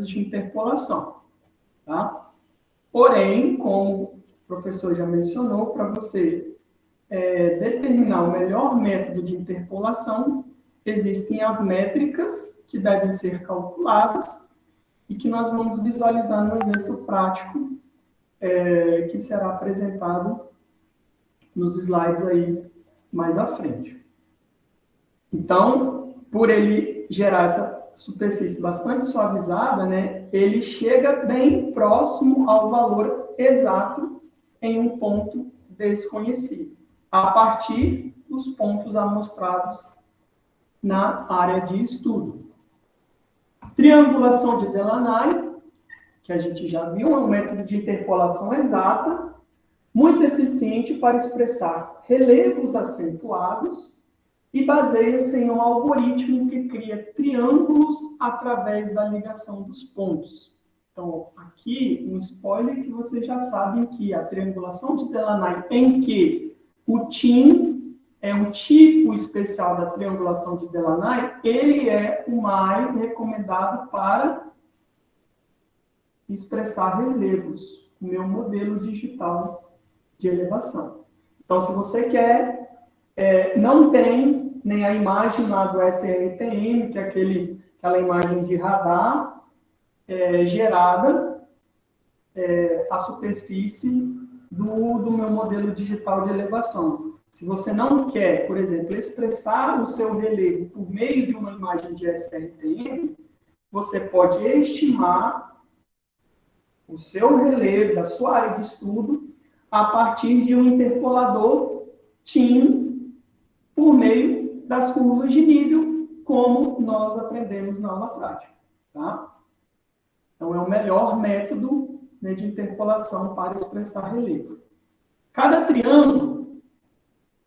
métodos de interpolação, tá? Porém, como o professor já mencionou, para você determinar o melhor método de interpolação, existem as métricas que devem ser calculadas e que nós vamos visualizar no exemplo prático que será apresentado nos slides aí mais à frente. Então, por ele gerar essa superfície bastante suavizada, né, ele chega bem próximo ao valor exato em um ponto desconhecido, a partir dos pontos amostrados na área de estudo. Triangulação de Delaunay, que a gente já viu, é um método de interpolação exata, muito eficiente para expressar relevos acentuados e baseia-se em um algoritmo que cria triângulos através da ligação dos pontos. Então, aqui, um spoiler que vocês já sabem que a triangulação de Delaunay, em que o TIM é um tipo especial da triangulação de Delaunay, ele é o mais recomendado para expressar relevos, o meu modelo digital de elevação. Então, se você quer, não tem nem a imagem lá do SRTM, que é aquela imagem de radar gerada, a superfície do meu modelo digital de elevação. Se você não quer, por exemplo, expressar o seu relevo por meio de uma imagem de SRTM, você pode estimar o seu relevo da sua área de estudo a partir de um interpolador TIM por meio das curvas de nível, como nós aprendemos na aula prática. Tá? Então, é o melhor método, né, de interpolação para expressar relevo. Cada triângulo,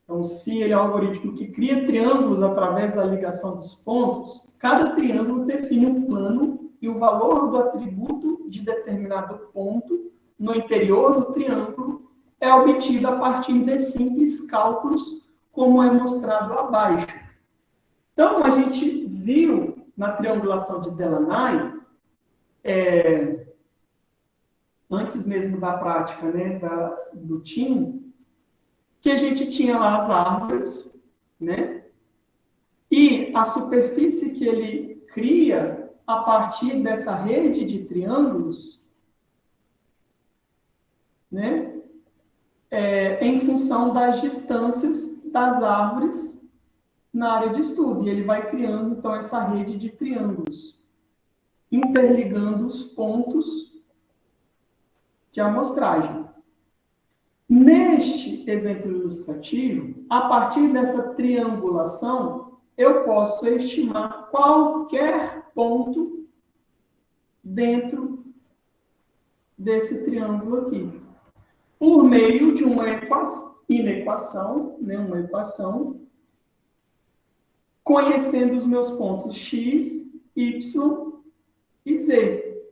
então, se ele é um algoritmo que cria triângulos através da ligação dos pontos, cada triângulo define um plano e o valor do atributo de determinado ponto no interior do triângulo é obtido a partir de simples cálculos, como é mostrado abaixo. Então, a gente viu na triangulação de Delaunay, antes mesmo da prática, né, do TIM, que a gente tinha lá as árvores, né, e a superfície que ele cria a partir dessa rede de triângulos, né, em função das distâncias das árvores na área de estudo. E ele vai criando, então, essa rede de triângulos, interligando os pontos de amostragem. Neste exemplo ilustrativo, a partir dessa triangulação, eu posso estimar qualquer ponto dentro desse triângulo aqui, por meio de uma inequação, né, uma equação, conhecendo os meus pontos x, y e z,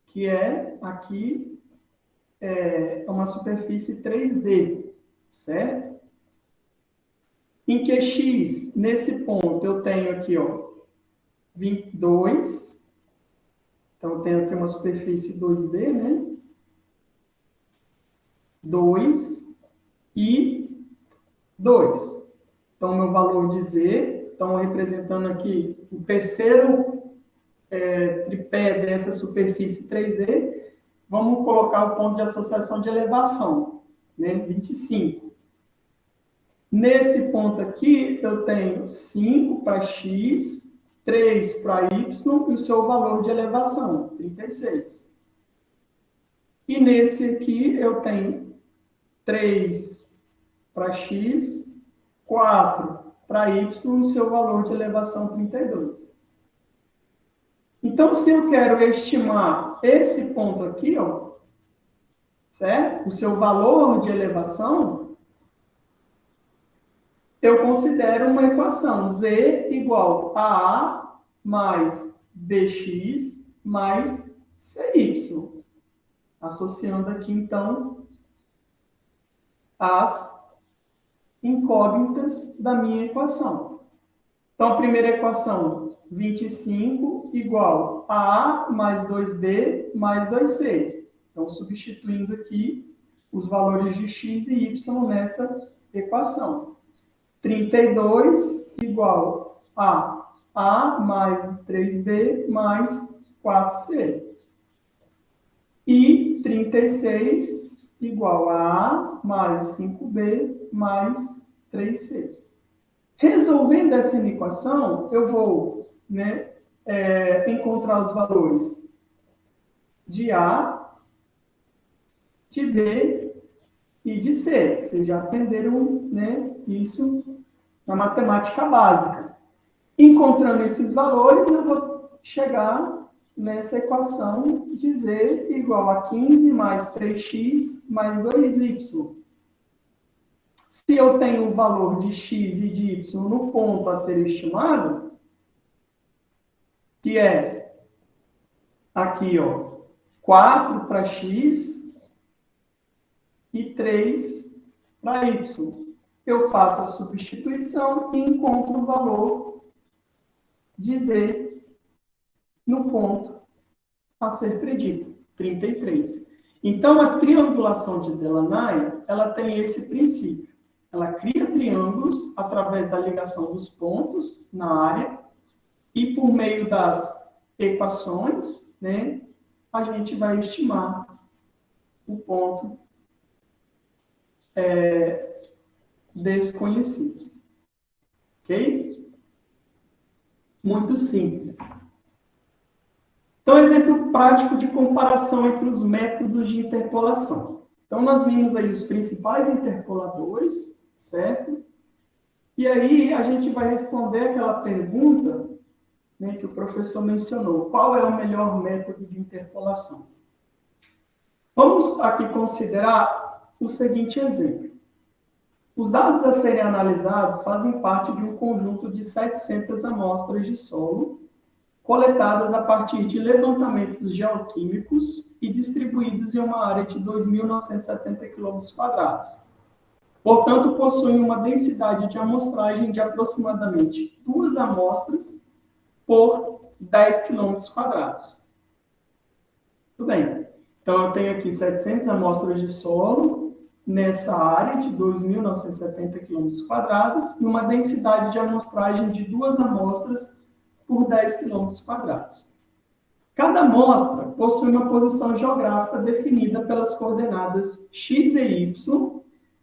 que é aqui uma superfície 3D, certo? Em que x, nesse ponto, eu tenho aqui, ó, 22. Então, eu tenho aqui uma superfície 2D, né? 2 e 2. Então, meu valor de z, então, representando aqui o terceiro tripé dessa superfície 3D, vamos colocar o ponto de associação de elevação, né? 25. Nesse ponto aqui, eu tenho 5 para x, 3 para y e o seu valor de elevação, 36. E nesse aqui, eu tenho 3 para x, 4 para y e o seu valor de elevação, 32. Então, se eu quero estimar esse ponto aqui, ó, certo? O seu valor de elevação, eu considero uma equação z igual a A mais bx mais cy. Associando aqui, então, as incógnitas da minha equação. Então, a primeira equação, 25 igual a A mais 2B mais 2C. Então, substituindo aqui os valores de x e y nessa equação. 32 igual a A mais 3B mais 4C. E 36 igual a A mais 5B mais 3C. Resolvendo essa equação, eu vou encontrar os valores de A, de B e de C. Vocês já aprenderam isso na matemática básica. Encontrando esses valores, eu vou chegar nessa equação de Z igual a 15 mais 3x mais 2y. Se eu tenho o valor de x e de y no ponto a ser estimado, que é aqui, 4 para x e 3 para y. Eu faço a substituição e encontro o valor de Z no ponto a ser predito, 33. Então, a triangulação de Delaunay, ela tem esse princípio. Ela cria triângulos através da ligação dos pontos na área e por meio das equações, a gente vai estimar o ponto desconhecido. Ok? Muito simples. Então, exemplo prático de comparação entre os métodos de interpolação. Então, nós vimos aí os principais interpoladores, certo? E aí, a gente vai responder aquela pergunta que o professor mencionou. Qual é o melhor método de interpolação? Vamos aqui considerar o seguinte exemplo. Os dados a serem analisados fazem parte de um conjunto de 700 amostras de solo, coletadas a partir de levantamentos geoquímicos e distribuídos em uma área de 2.970 km². Portanto, possuem uma densidade de amostragem de aproximadamente 2 amostras por 10 km². Tudo bem. Então, eu tenho aqui 700 amostras de solo nessa área de 2.970 km² e uma densidade de amostragem de 2 amostras por 10 km². Cada amostra possui uma posição geográfica definida pelas coordenadas x e y,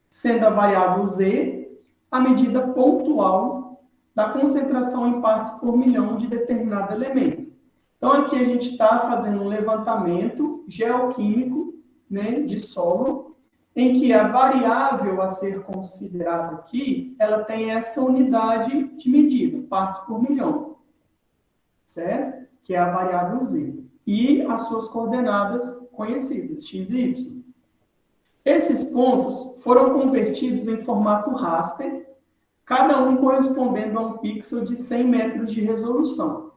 sendo a variável z a medida pontual da concentração em partes por milhão de determinado elemento. Então, aqui a gente está fazendo um levantamento geoquímico de solo, em que a variável a ser considerada aqui, ela tem essa unidade de medida, partes por milhão, certo? Que é a variável z. E as suas coordenadas conhecidas, x e y. Esses pontos foram convertidos em formato raster, cada um correspondendo a um pixel de 100 metros de resolução.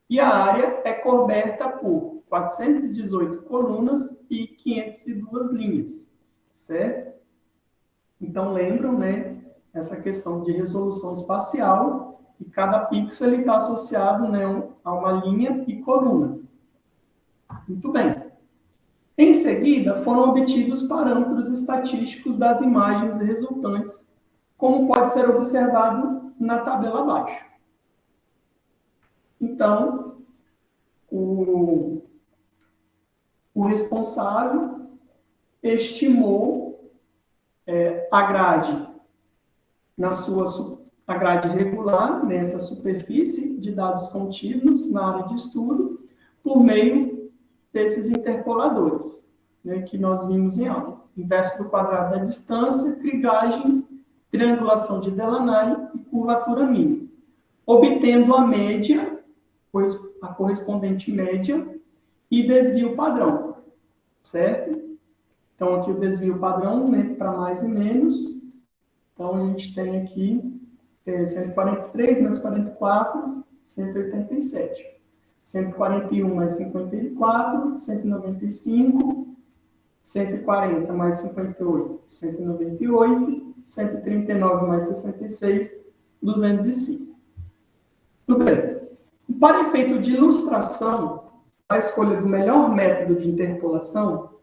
E a área é coberta por 418 colunas e 502 linhas, certo? Então, lembram, essa questão de resolução espacial, e cada pixel está associado a uma linha e coluna. Muito bem. Em seguida, foram obtidos parâmetros estatísticos das imagens resultantes, como pode ser observado na tabela abaixo. Então, o responsável estimou a grade a grade regular nessa superfície de dados contínuos na área de estudo por meio desses interpoladores, que nós vimos em aula. Inverso do quadrado da distância, trigagem, triangulação de Delaunay e curvatura mínima, obtendo a média, a correspondente média e desvio padrão, certo? Então, aqui o desvio padrão, para mais e menos. Então, a gente tem aqui 143 mais 44, 187. 141 mais 54, 195. 140 mais 58, 198. 139 mais 66, 205. Tudo bem. Para efeito de ilustração, a escolha do melhor método de interpolação,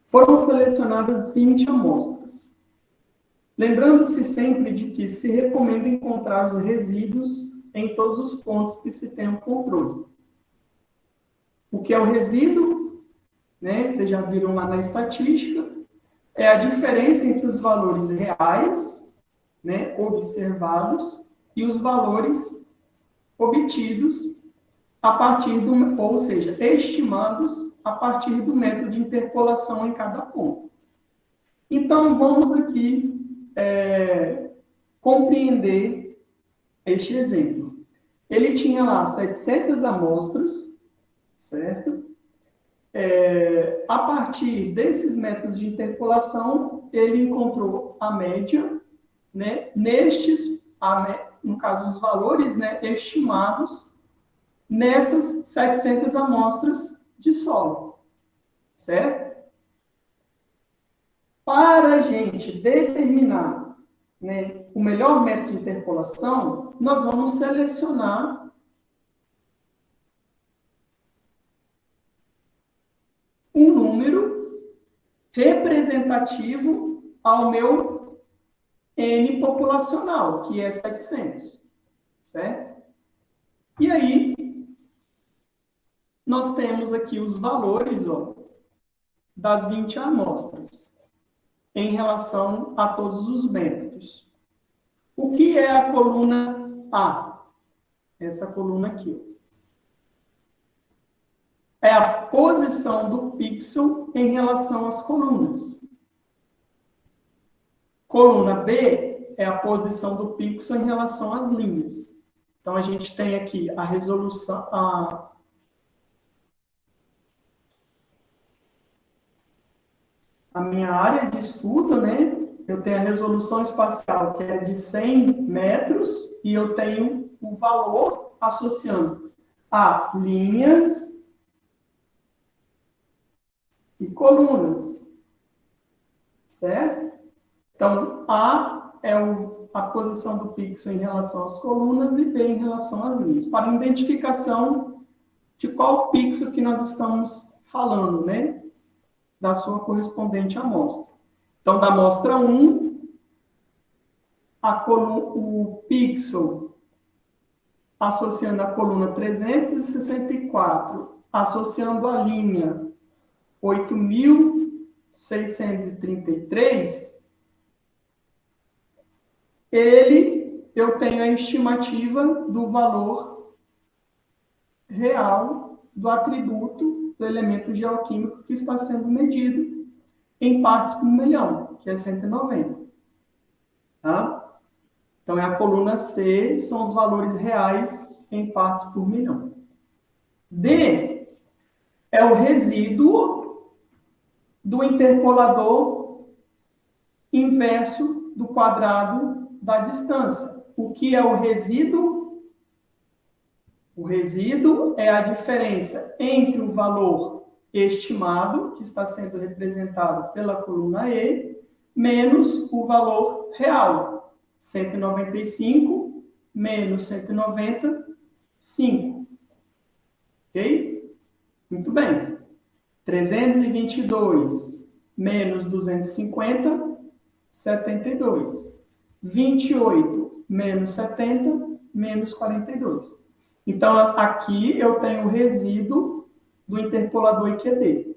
foram selecionadas 20 amostras. Lembrando-se sempre de que se recomenda encontrar os resíduos em todos os pontos que se tem o controle. O que é o resíduo? Né? Vocês já viram lá na estatística. É a diferença entre os valores reais, né, observados, e os valores obtidos a partir do, ou seja, estimados a partir do método de interpolação em cada ponto. Então, vamos aqui compreender este exemplo. Ele tinha lá 700 amostras, certo? A partir desses métodos de interpolação, ele encontrou a média, né, no caso, os valores, né, estimados nessas 700 amostras de solo, certo? Para a gente determinar, né, o melhor método de interpolação, nós vamos selecionar um número representativo ao meu N populacional, que é 700, certo? E aí, nós temos aqui os valores, ó, das 20 amostras em relação a todos os métodos. O que é a coluna A? Essa coluna aqui, ó. É a posição do pixel em relação às colunas. Coluna B é a posição do pixel em relação às linhas. Então, a gente tem aqui a resolução, a minha área de estudo, né? Eu tenho a resolução espacial, que é de 100 metros, e eu tenho o valor associando a linhas e colunas, certo? Então, A é a posição do pixel em relação às colunas e B em relação às linhas, para identificação de qual pixel que nós estamos falando, né? Da sua correspondente amostra. Então, da amostra 1, o pixel associando a coluna 364, associando a linha 8.633, eu tenho a estimativa do valor real do atributo do elemento geoquímico que está sendo medido em partes por milhão, que é 190. Tá? Então, é a coluna C, são os valores reais em partes por milhão. D é o resíduo do interpolador inverso do quadrado da distância. O que é o resíduo? O resíduo é a diferença entre o valor estimado, que está sendo representado pela coluna E, menos o valor real. 195 menos 190, 5. Ok? Muito bem. 322 menos 250, 72. 28 menos 70, menos 42. Então, aqui eu tenho o resíduo do interpolador IQD.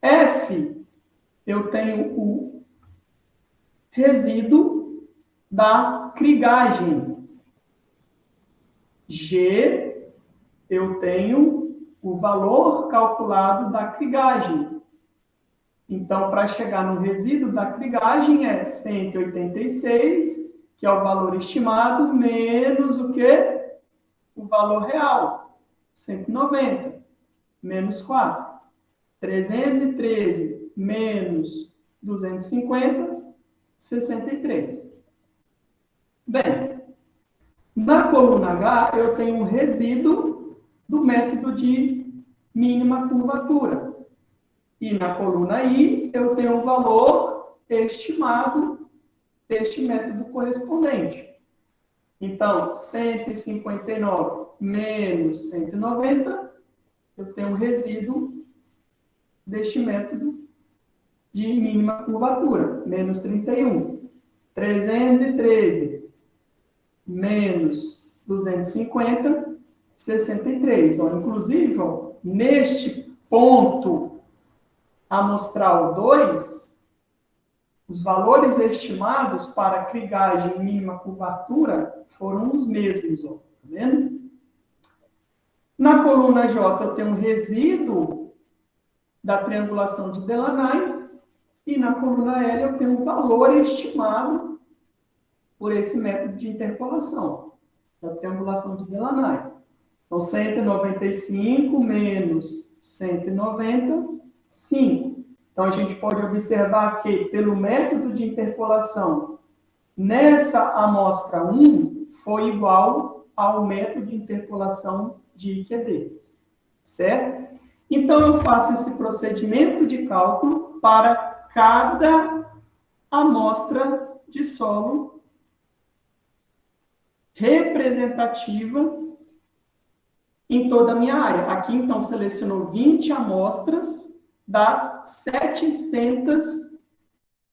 F, eu tenho o resíduo da krigagem. G, eu tenho o valor calculado da krigagem. Então, para chegar no resíduo da krigagem é 186, que é o valor estimado, menos o quê? O valor real, 190, menos 4. 313 menos 250, 63. Bem, na coluna H, eu tenho um resíduo do método de mínima curvatura. E na coluna I, eu tenho o valor estimado deste método correspondente. Então, 159 menos 190, eu tenho um resíduo deste método de mínima curvatura, menos 31. 313 menos 250, 63. Ó, inclusive, ó, neste ponto amostral 2, os valores estimados para a crigagem e mínima curvatura foram os mesmos. Ó, tá vendo? Na coluna J, eu tenho um resíduo da triangulação de Delaunay, e na coluna L, eu tenho um valor estimado por esse método de interpolação, da triangulação de Delaunay. Então, 195 menos 190, 5. Então, a gente pode observar que, pelo método de interpolação, nessa amostra 1, foi igual ao método de interpolação de IQD. Certo? Então, eu faço esse procedimento de cálculo para cada amostra de solo representativa em toda a minha área. Aqui, então, selecionou 20 amostras das 700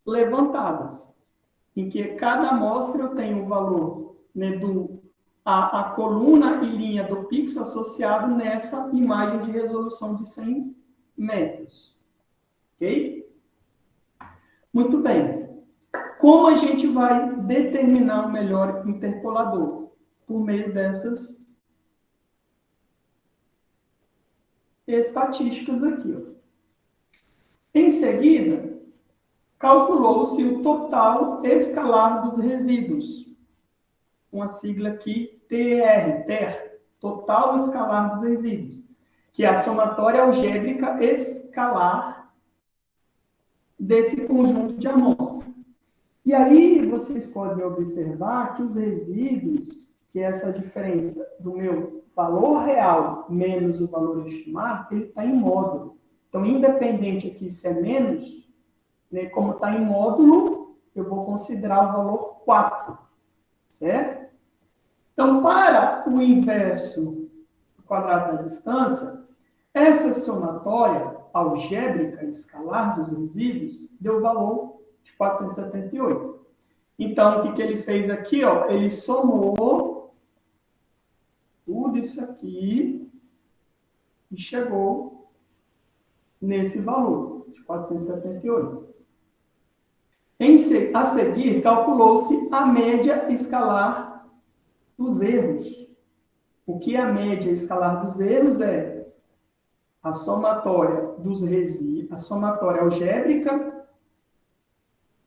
levantadas, em que cada amostra eu tenho o valor, né, a coluna e linha do pixel associado nessa imagem de resolução de 100 metros. Ok? Muito bem. Como a gente vai determinar o melhor interpolador? Por meio dessas estatísticas aqui. Ó. Em seguida, calculou-se o total escalar dos resíduos. Uma sigla aqui, TR, total escalar dos resíduos, que é a somatória algébrica escalar desse conjunto de amostras. E aí vocês podem observar que os resíduos, que é essa diferença do meu valor real menos o valor estimado, ele está em módulo. Então, independente aqui se é menos, né, como está em módulo, eu vou considerar o valor 4, certo? Então, para o inverso do quadrado da distância, essa somatória algébrica escalar dos resíduos deu o valor de 478. Então, o que ele fez aqui? Ó, ele somou tudo isso aqui e chegou nesse valor de 478. A seguir, calculou-se a média escalar dos erros. O que é a média escalar dos erros? É a somatória dos resíduos, a somatória algébrica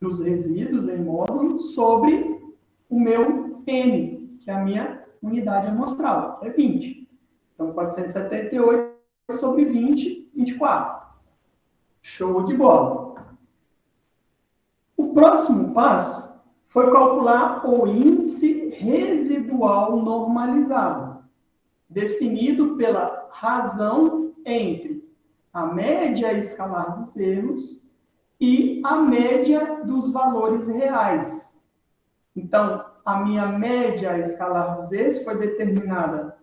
dos resíduos em módulo sobre o meu N, que é a minha unidade amostral, que é 20. Então, 478 sobre 20, 24. Show de bola. O próximo passo foi calcular o índice residual normalizado, definido pela razão entre a média escalar dos erros e a média dos valores reais. Então, a minha média escalar dos erros foi determinada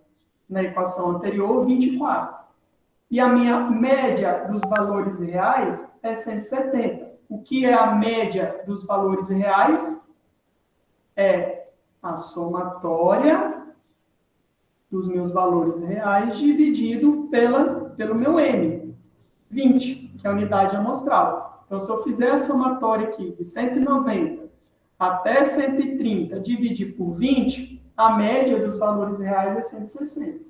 na equação anterior, 24. E a minha média dos valores reais é 170. O que é a média dos valores reais? É a somatória dos meus valores reais dividido pelo meu M, 20, que é a unidade amostral. Então, se eu fizer a somatória aqui de 190 até 130, dividir por 20, a média dos valores reais é 160.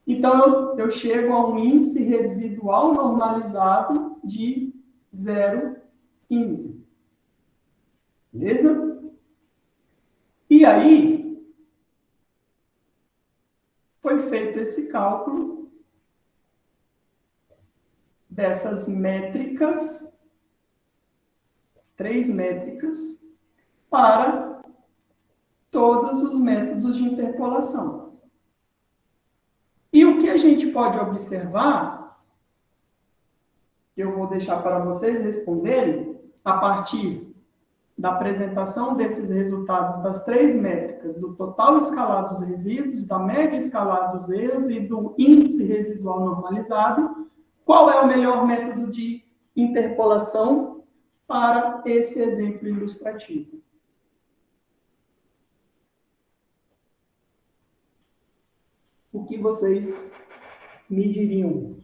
Então, eu chego a um índice residual normalizado de 0,15. Beleza? E aí, foi feito esse cálculo dessas métricas, 3 métricas, para todos os métodos de interpolação. E o que a gente pode observar, eu vou deixar para vocês responderem, a partir da apresentação desses resultados das 3 métricas, do total escalar dos resíduos, da média escalar dos erros e do índice residual normalizado, qual é o melhor método de interpolação para esse exemplo ilustrativo? O que vocês me diriam?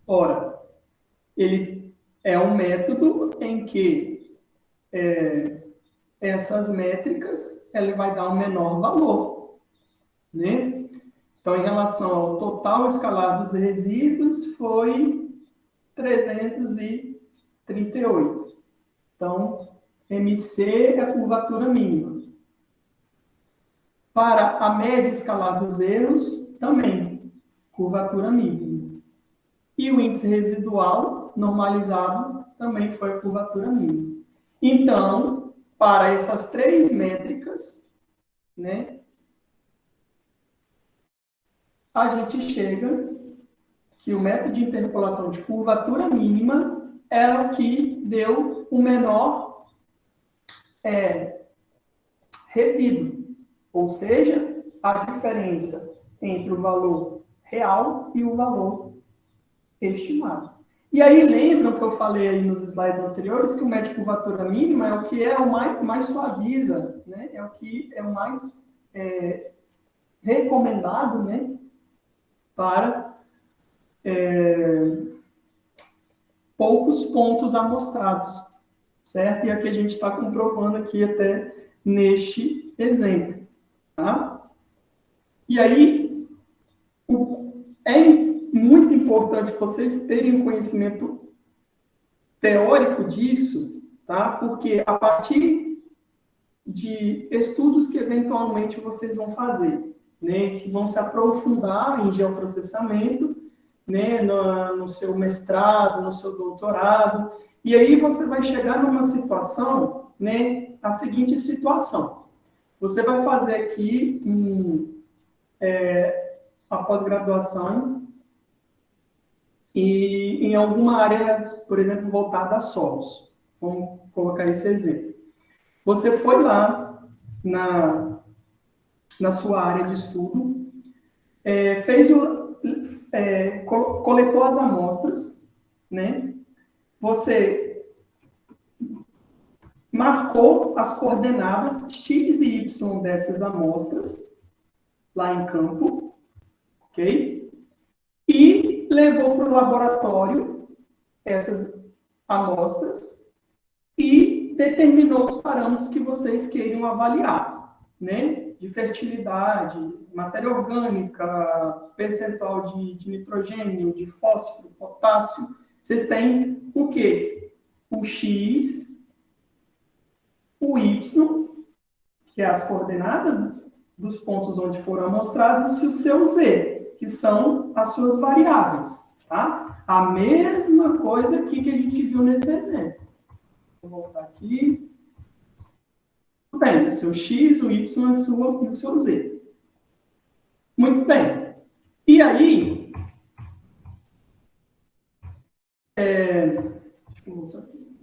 Ora, ele é um método em que essas métricas ele vai dar um menor valor, né? Então, em relação ao total escalar dos resíduos, foi 338. Então, MC é a curvatura mínima. Para a média escalar dos erros, também, curvatura mínima. E o índice residual normalizado também foi a curvatura mínima. Então, para essas 3 métricas, né, a gente chega que o método de interpolação de curvatura mínima é o que deu o menor resíduo, ou seja, a diferença entre o valor real e o valor estimado. E aí, lembram que eu falei aí nos slides anteriores que o método de curvatura mínima é o que é o mais suaviza, né? É o que é o mais recomendado, né? Para poucos pontos amostrados, certo? E aqui a gente está comprovando aqui até neste exemplo, tá? E aí, é muito importante vocês terem um conhecimento teórico disso, tá? Porque a partir de estudos que eventualmente vocês vão fazer, né, que vão se aprofundar em geoprocessamento, né, no seu mestrado, no seu doutorado, e aí você vai chegar numa situação, né, a seguinte situação. Você vai fazer aqui a pós-graduação e em alguma área, por exemplo, voltada a solos. Vamos colocar esse exemplo. Você foi lá na sua área de estudo, coletou as amostras, né? Você marcou as coordenadas x e y dessas amostras lá em campo, ok? E levou para o laboratório essas amostras e determinou os parâmetros que vocês queiram avaliar, né? De fertilidade, matéria orgânica, percentual de nitrogênio, de fósforo, potássio. Vocês têm o quê? O X, o Y, que é as coordenadas dos pontos onde foram amostrados, e o seu Z, que são as suas variáveis, tá? A mesma coisa aqui que a gente viu nesse exemplo. Vou voltar aqui. Muito bem, o seu X, o Y e o seu Z. Muito bem. E aí, deixa eu voltar aqui.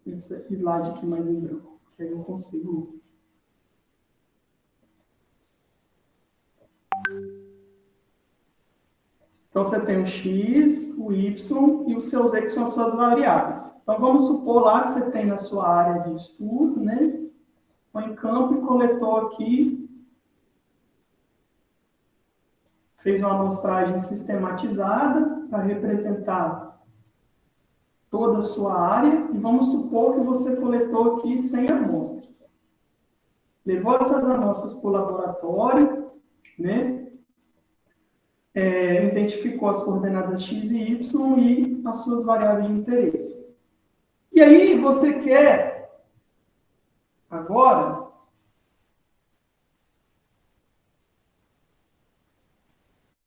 Esse slide aqui mais em branco, que aí eu consigo. Então, você tem o X, o Y e o seu Z, que são as suas variáveis. Então, vamos supor lá que você tem na sua área de estudo, né? Foi em campo e coletou aqui, fez uma amostragem sistematizada para representar toda a sua área, e vamos supor que você coletou aqui 100 amostras. Levou essas amostras para o laboratório, né? Identificou as coordenadas x e y e as suas variáveis de interesse. E aí você quer, agora,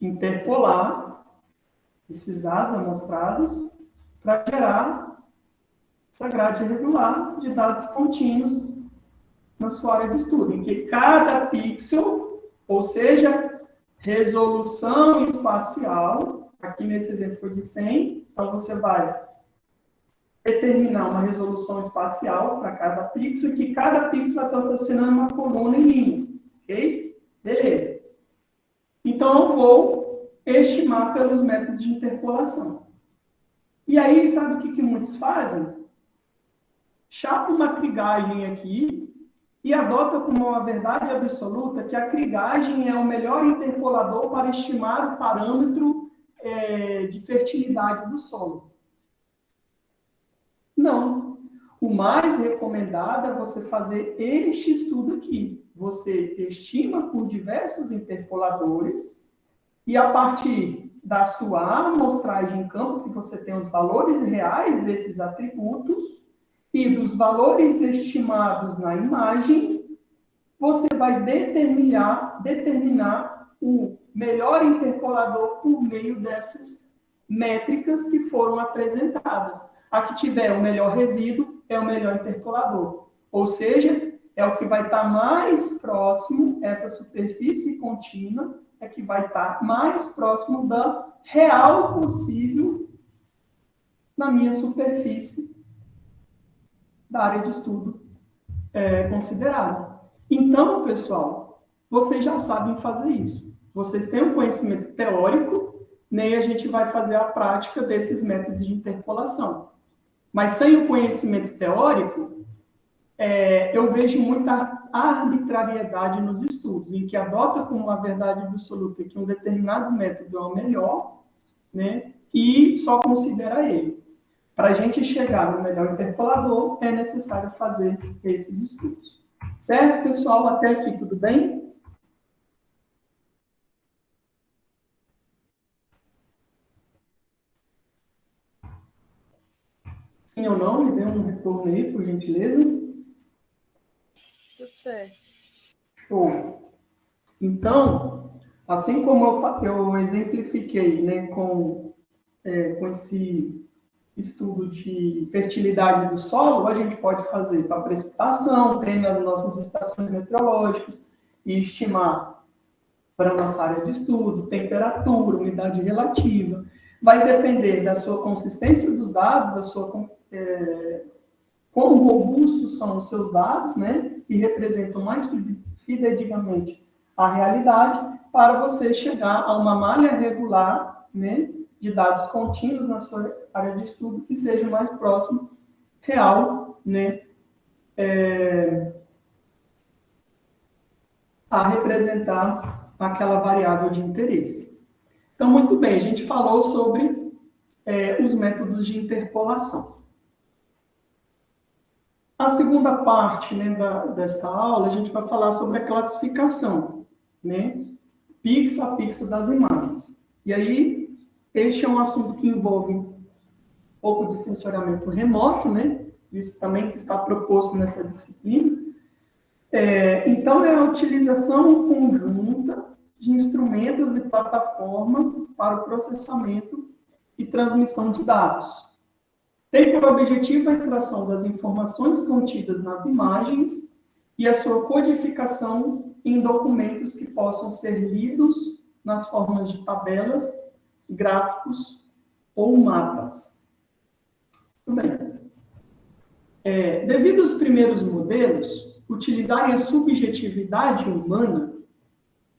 interpolar esses dados amostrados para gerar essa grade regular de dados contínuos na sua área de estudo, em que cada pixel, ou seja, resolução espacial, aqui nesse exemplo foi de 100, então você vai determinar uma resolução espacial para cada pixel, que cada pixel vai estar associando uma coluna em linha, ok? Beleza. Então, eu vou estimar pelos métodos de interpolação. E aí, sabe o que muitos fazem? Chapa uma crigagem aqui e adota como uma verdade absoluta que a crigagem é o melhor interpolador para estimar o parâmetro de fertilidade do solo. Não. O mais recomendado é você fazer este estudo aqui. Você estima por diversos interpoladores e, a partir da sua amostragem em campo, que você tem os valores reais desses atributos e dos valores estimados na imagem, você vai determinar o melhor interpolador por meio dessas métricas que foram apresentadas. A que tiver o melhor resíduo é o melhor interpolador. Ou seja, é o que vai estar mais próximo, essa superfície contínua, é que vai estar mais próximo da real possível na minha superfície da área de estudo considerada. Então, pessoal, vocês já sabem fazer isso. Vocês têm um conhecimento teórico, né, e a gente vai fazer a prática desses métodos de interpolação. Mas sem o conhecimento teórico, eu vejo muita arbitrariedade nos estudos, em que adota como uma verdade absoluta que um determinado método é o melhor, né, e só considera ele. Para a gente chegar no melhor interpolador, é necessário fazer esses estudos. Certo, pessoal? Até aqui, tudo bem? Sim ou não? Me dê um retorno aí, por gentileza. Tudo certo. Show. Então, assim como eu exemplifiquei, né, com esse estudo de fertilidade do solo, a gente pode fazer para precipitação, tem nas nossas estações meteorológicas, e estimar para a nossa área de estudo, temperatura, umidade relativa. Vai depender da sua consistência dos dados, da sua quão robustos são os seus dados, né, e representam mais fidedignamente a realidade, para você chegar a uma malha regular, né, de dados contínuos na sua área de estudo que seja mais próximo, real, né, a representar aquela variável de interesse. Então, muito bem, a gente falou sobre os métodos de interpolação. A segunda parte, né, desta aula, a gente vai falar sobre a classificação, né, pixel a pixel das imagens. E aí, este é um assunto que envolve um pouco de sensoriamento remoto, né, isso também que está proposto nessa disciplina. Então, é a utilização conjunta de instrumentos e plataformas para o processamento e transmissão de dados. Tem por objetivo a extração das informações contidas nas imagens e a sua codificação em documentos que possam ser lidos nas formas de tabelas, gráficos ou mapas. Tudo bem. Devido aos primeiros modelos utilizarem a subjetividade humana,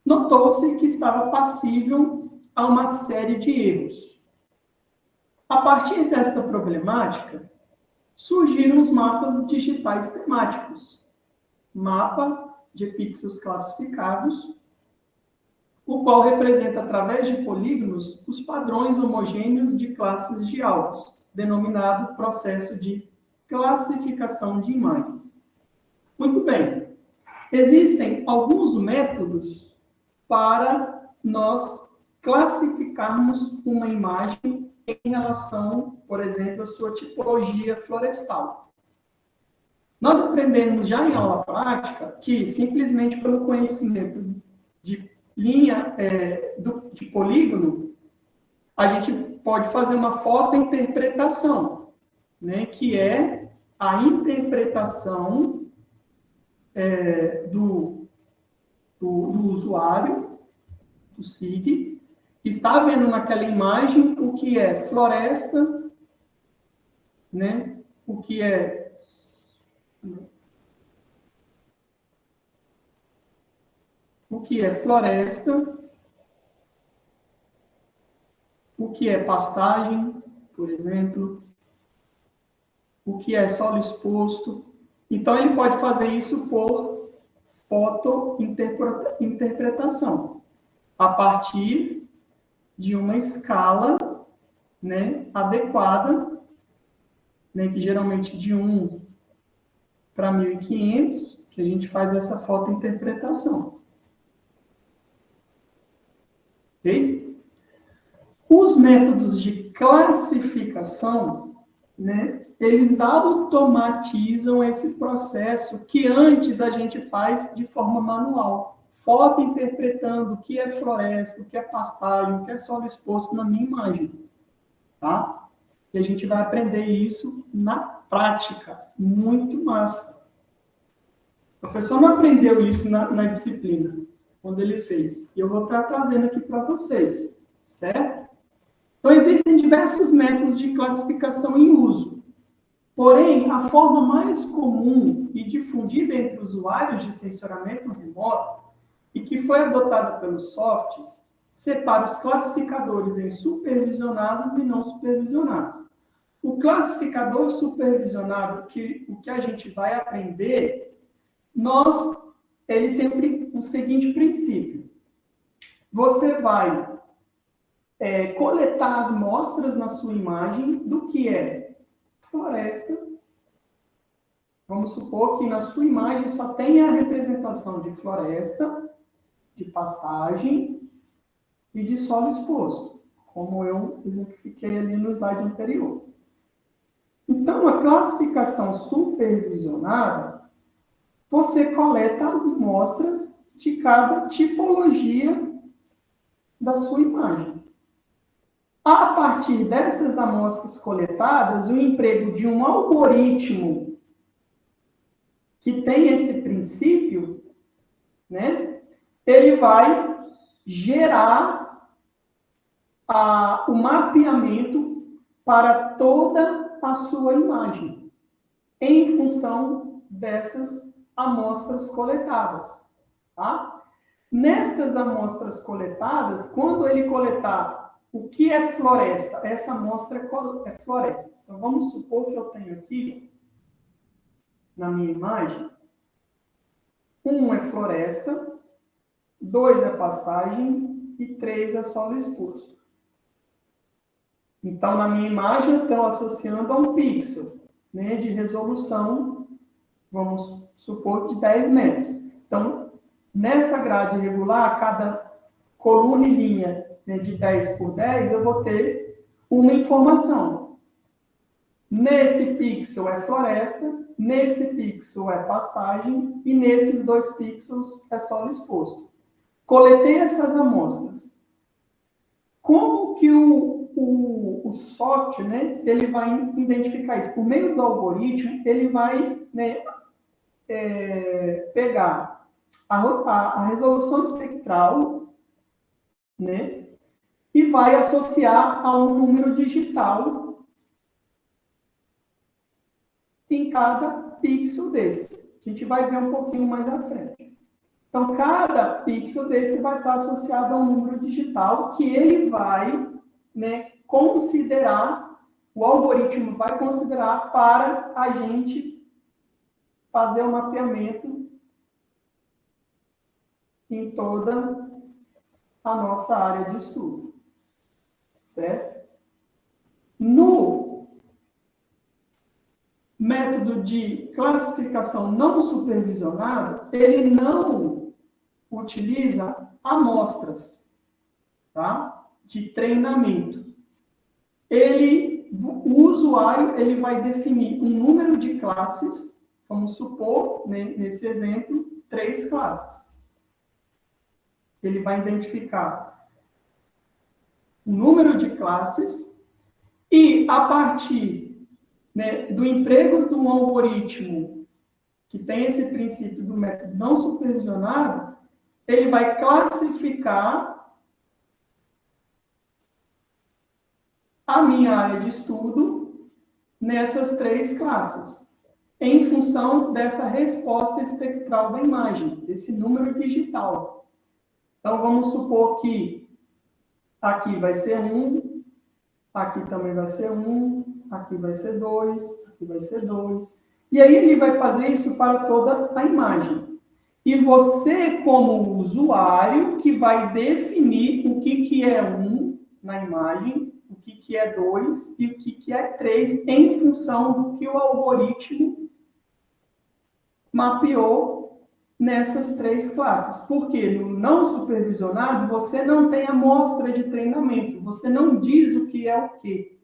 notou-se que estava passível a uma série de erros. A partir desta problemática, surgiram os mapas digitais temáticos, mapa de pixels classificados, o qual representa, através de polígonos, os padrões homogêneos de classes de alvos, denominado processo de classificação de imagens. Muito bem. Existem alguns métodos para nós classificarmos uma imagem em relação, por exemplo, à sua tipologia florestal. Nós aprendemos já em aula prática que, simplesmente pelo conhecimento de linha, de polígono, a gente pode fazer uma fotointerpretação, né, que é a interpretação do usuário, o SIG, está vendo naquela imagem o que é floresta, né? O que é floresta, o que é pastagem, por exemplo, o que é solo exposto. Então, ele pode fazer isso por fotointerpretação, a partir de uma escala, né, adequada, né, que geralmente de 1 para 1.500, que a gente faz essa fotointerpretação. Ok? Os métodos de classificação, né, eles automatizam esse processo que antes a gente faz de forma manual. Fotointerpretando o que é floresta, o que é pastagem, o que é solo exposto na minha imagem. Tá? E a gente vai aprender isso na prática. Muito massa. O professor não aprendeu isso na disciplina, quando ele fez. E eu vou estar trazendo aqui para vocês. Certo? Então, existem diversos métodos de classificação em uso. Porém, a forma mais comum e difundida entre usuários de sensoramento remoto e que foi adotada pelos softs separa os classificadores em supervisionados e não supervisionados. O classificador supervisionado, o que a gente vai aprender, ele tem o seguinte princípio. Você vai coletar as amostras na sua imagem do que é floresta. Vamos supor que na sua imagem só tenha a representação de floresta, de pastagem e de solo exposto, como eu exemplifiquei ali no slide anterior. Então, a classificação supervisionada, você coleta as amostras de cada tipologia da sua imagem. A partir dessas amostras coletadas, o emprego de um algoritmo que tem esse princípio, né, ele vai gerar o mapeamento para toda a sua imagem, em função dessas amostras coletadas. Tá? Nestas amostras coletadas, quando ele coletar o que é floresta, essa amostra é floresta. Então, vamos supor que eu tenho aqui, na minha imagem, 1 é floresta, 2 é pastagem e 3 é solo exposto. Então, na minha imagem, eu estou associando a um pixel, né, de resolução, vamos supor, de 10 metros. Então, nessa grade regular, cada coluna e linha, né, de 10 por 10, eu vou ter uma informação. Nesse pixel é floresta, nesse pixel é pastagem e nesses 2 pixels é solo exposto. Coletei essas amostras. Como que o software, né, ele vai identificar isso? Por meio do algoritmo, ele vai, né, pegar a resolução espectral, né, e vai associar a um número digital em cada pixel desse. A gente vai ver um pouquinho mais à frente. Então, cada pixel desse vai estar associado a um número digital que ele vai, né, considerar, o algoritmo vai considerar para a gente fazer o mapeamento em toda a nossa área de estudo. Certo? No método de classificação não supervisionado, ele não utiliza amostras, tá, de treinamento. O usuário ele vai definir um número de classes, vamos supor, né, nesse exemplo, 3 classes. Ele vai identificar o número de classes e, a partir, né, do emprego de um algoritmo que tem esse princípio do método não supervisionado, ele vai classificar a minha área de estudo nessas 3 classes, em função dessa resposta espectral da imagem, desse número digital. Então, vamos supor que aqui vai ser 1, aqui também vai ser 1, aqui vai ser 2, aqui vai ser 2. E aí ele vai fazer isso para toda a imagem. E você, como usuário, que vai definir o que é 1 na imagem, o que é 2 e o que é 3, em função do que o algoritmo mapeou nessas 3 classes. Porque no não supervisionado, você não tem amostra de treinamento, você não diz o que é o quê.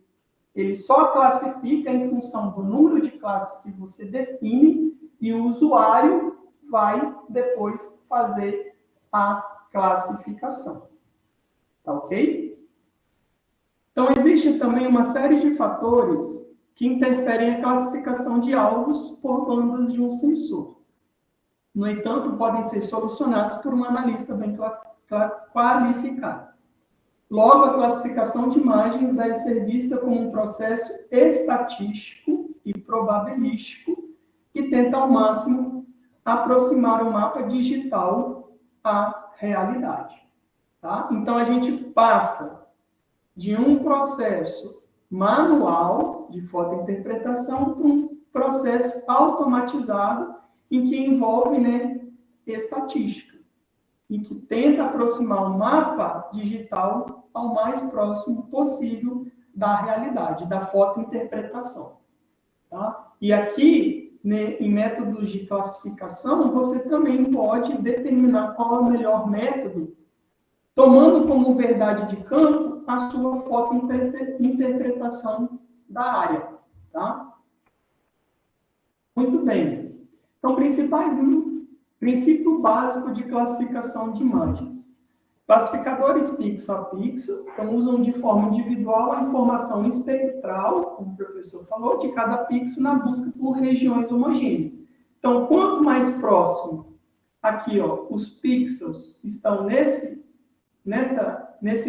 Ele só classifica em função do número de classes que você define e o usuário vai depois fazer a classificação. Tá ok? Então, existe também uma série de fatores que interferem na classificação de alvos por bandas de um sensor. No entanto, podem ser solucionados por um analista bem qualificado. Logo, a classificação de imagens deve ser vista como um processo estatístico e probabilístico que tenta ao máximo aproximar o mapa digital à realidade. Tá? Então, a gente passa de um processo manual de fotointerpretação para um processo automatizado em que envolve, estatística, e que tenta aproximar o mapa digital ao mais próximo possível da realidade, da fotointerpretação. Tá? E aqui, em métodos de classificação, você também pode determinar qual é o melhor método, tomando como verdade de campo a sua fotointerpretação da área. Tá? Muito bem. Então, princípio básico de classificação de imagens. Classificadores pixel a pixel, então, usam de forma individual a informação espectral, como o professor falou, de cada pixel na busca por regiões homogêneas. Então, quanto mais próximo, aqui, ó, os pixels estão nesse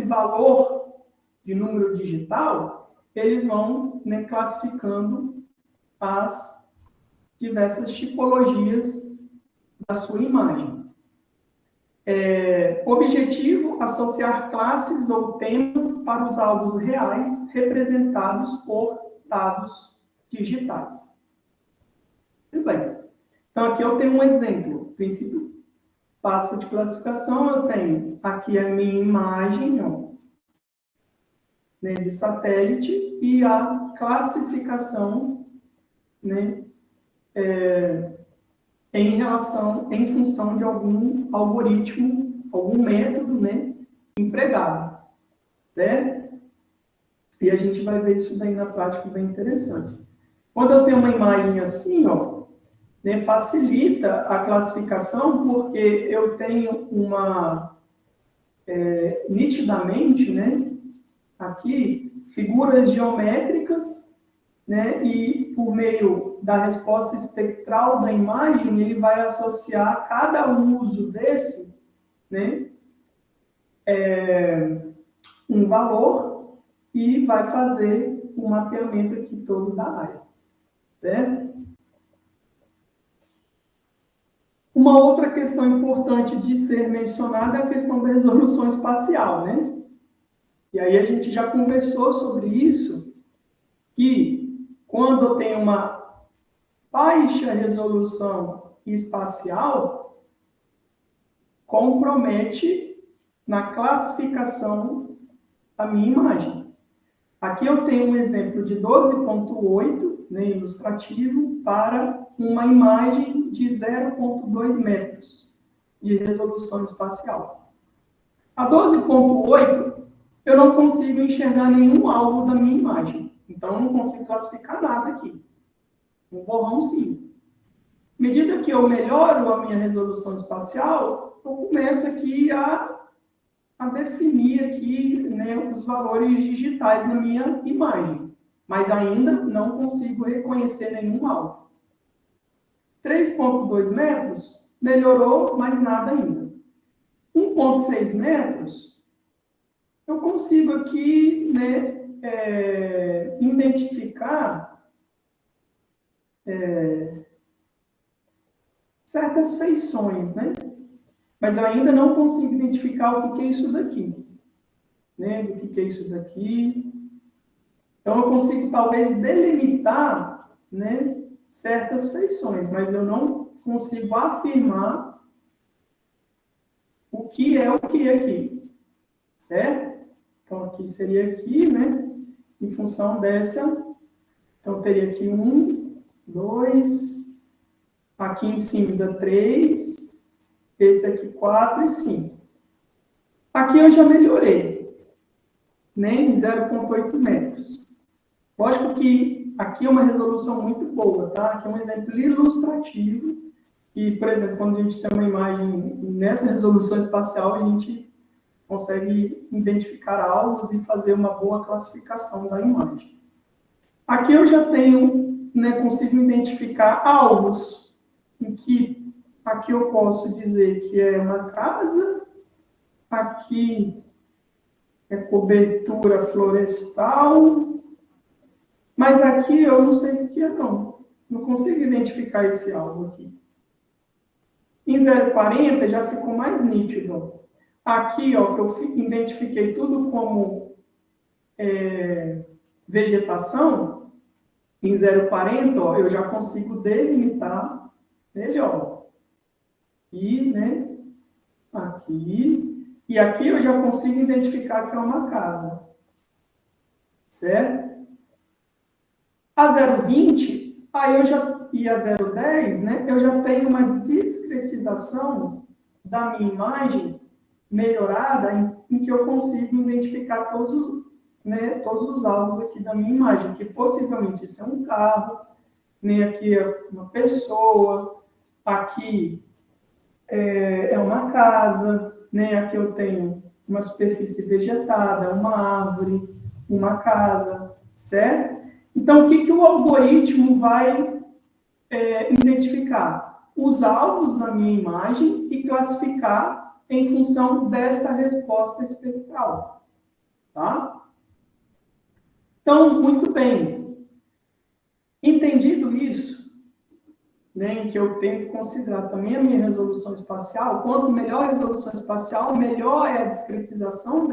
valor de número digital, eles vão, classificando as diversas tipologias da sua imagem. Objetivo, associar classes ou temas para os alvos reais representados por dados digitais. Muito bem. Então, aqui eu tenho um exemplo. Princípio básico de classificação, eu tenho aqui a minha imagem, ó, de satélite, e a classificação, em função de algum algoritmo, algum método, empregado, certo? E a gente vai ver isso daí na prática, bem interessante. Quando eu tenho uma imagem assim, ó, facilita a classificação, porque eu tenho nitidamente, aqui, figuras geométricas, e por meio da resposta espectral da imagem, ele vai associar cada uso desse, um valor e vai fazer um mapeamento aqui todo da área, certo? Uma outra questão importante de ser mencionada é a questão da resolução espacial, E aí a gente já conversou sobre isso, que quando eu tenho uma baixa resolução espacial, compromete na classificação a minha imagem. Aqui eu tenho um exemplo de 12.8, ilustrativo, para uma imagem de 0.2 metros de resolução espacial. A 12.8, eu não consigo enxergar nenhum alvo da minha imagem. Então, eu não consigo classificar nada aqui. Um borrão cinza. À medida que eu melhoro a minha resolução espacial, eu começo aqui a definir aqui, os valores digitais na minha imagem. Mas ainda não consigo reconhecer nenhum alvo. 3.2 metros, melhorou, mas nada ainda. 1.6 metros, eu consigo aqui, identificar certas feições, né? Mas eu ainda não consigo identificar o que é isso daqui, né? O que é isso daqui. Então, eu consigo, talvez, delimitar, né, certas feições, mas eu não consigo afirmar o que é aqui, certo? Então, aqui seria aqui, né? Em função dessa, então, teria aqui 1, 2, aqui em cinza 3, esse aqui 4 e 5. Aqui eu já melhorei, né? Em 0,8 metros. Lógico que aqui é uma resolução muito boa, tá? Aqui é um exemplo ilustrativo. E, por exemplo, quando a gente tem uma imagem nessa resolução espacial, a gente consegue identificar alvos e fazer uma boa classificação da imagem. Aqui eu já tenho, né, consigo identificar alvos em que aqui eu posso dizer que é uma casa, aqui é cobertura florestal, mas aqui eu não sei o que é, não. Não consigo identificar esse alvo aqui. Em 0,40 já ficou mais nítido. Aqui, ó, que eu identifiquei tudo como vegetação, em 0,40, ó, eu já consigo delimitar melhor. E, né, aqui. E aqui eu já consigo identificar que é uma casa. Certo? A 0,20, aí eu já, e a 0,10, né, eu já tenho uma discretização da minha imagem melhorada em que eu consigo identificar todos os alvos aqui da minha imagem, que possivelmente isso é um carro, né, aqui é uma pessoa, aqui é uma casa, né, aqui eu tenho uma superfície vegetada, uma árvore, uma casa, certo? Então, o que o algoritmo vai identificar? Os alvos na minha imagem e classificar em função desta resposta espectral. Tá? Então, muito bem. Entendido isso, né, em que eu tenho que considerar também a minha resolução espacial, quanto melhor a resolução espacial, melhor é a discretização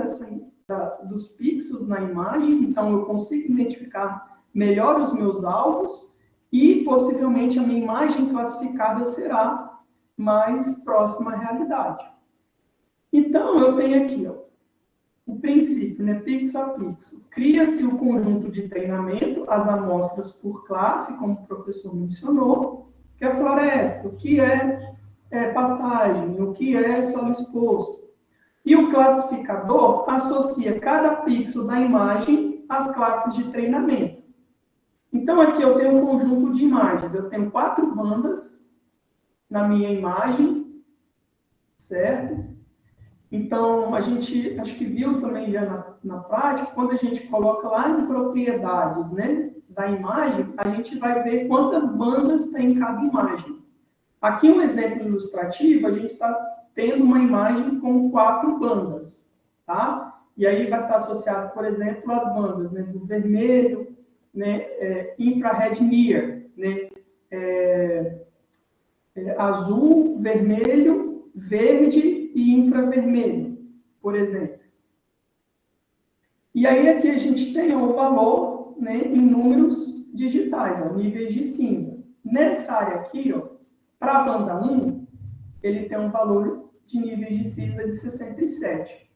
dos pixels na imagem, então eu consigo identificar melhor os meus alvos e, possivelmente, a minha imagem classificada será mais próxima à realidade. Então, eu tenho aqui, ó, o princípio, né, pixel a pixel. Cria-se o conjunto de treinamento, as amostras por classe, como o professor mencionou, que é floresta, o que é pastagem, o que é solo exposto. E o classificador associa cada pixel da imagem às classes de treinamento. Então, aqui eu tenho um conjunto de imagens. Eu tenho 4 bandas na minha imagem, certo? Então, a gente, acho que viu também já na prática, quando a gente coloca lá em propriedades, né, da imagem, a gente vai ver quantas bandas tem em cada imagem. Aqui, um exemplo ilustrativo, a gente está tendo uma imagem com 4 bandas, tá? E aí vai estar associado, por exemplo, as bandas, né, do vermelho, né, infrared near, né, azul, vermelho, verde e infravermelho, por exemplo. E aí aqui a gente tem o valor, né, em números digitais, ó, níveis de cinza. Nessa área aqui, para a banda 1, ele tem um valor de níveis de cinza de 67.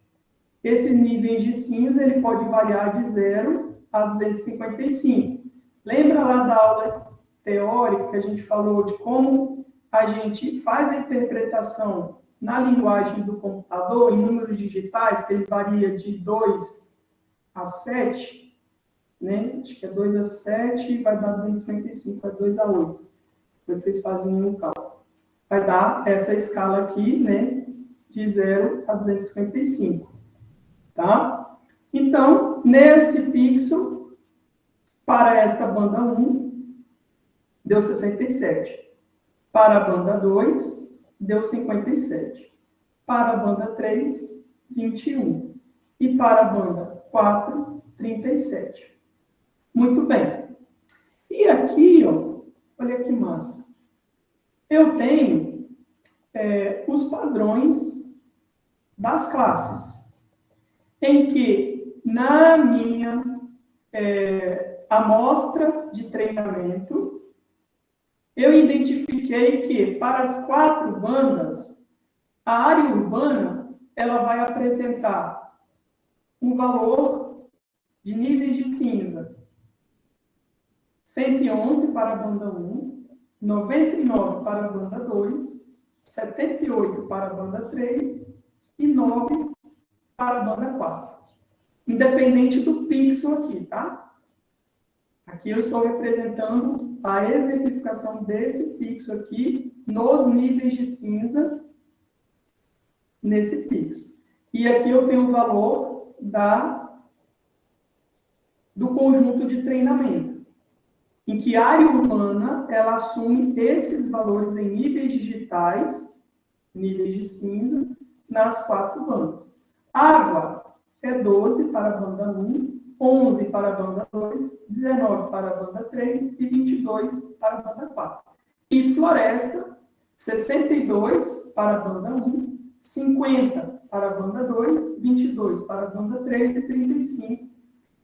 Esses níveis de cinza ele pode variar de 0 a 255. Lembra lá da aula teórica que a gente falou de como a gente faz a interpretação na linguagem do computador, em números digitais, que ele varia de 2 a 7, né? Acho que é 2 a 7 vai dar 255, é 2 a 8. Vocês fazem um cálculo. Vai dar essa escala aqui, né? De 0 a 255. Tá? Então, nesse pixel, para esta banda 1, deu 67. Para a banda 2, deu 57. Para a banda 3, 21. E para a banda 4, 37. Muito bem. E aqui, ó, olha que massa. Eu tenho os padrões das classes, em que na minha amostra de treinamento, eu identifiquei que para as 4 bandas, a área urbana ela vai apresentar um valor de níveis de cinza. 111 para a banda 1, 99 para a banda 2, 78 para a banda 3 e 9 para a banda 4. Independente do pixel aqui, tá? Aqui eu estou representando a exemplificação desse pixel aqui nos níveis de cinza nesse pixel. E aqui eu tenho o valor do conjunto de treinamento, em que a área urbana ela assume esses valores em níveis digitais, níveis de cinza, nas 4 bandas. Água é 12 para a banda 1, 11 para a banda 2, 19 para a banda 3 e 22 para a banda 4. E floresta, 62 para a banda 1, 50 para a banda 2, 22 para a banda 3 e 35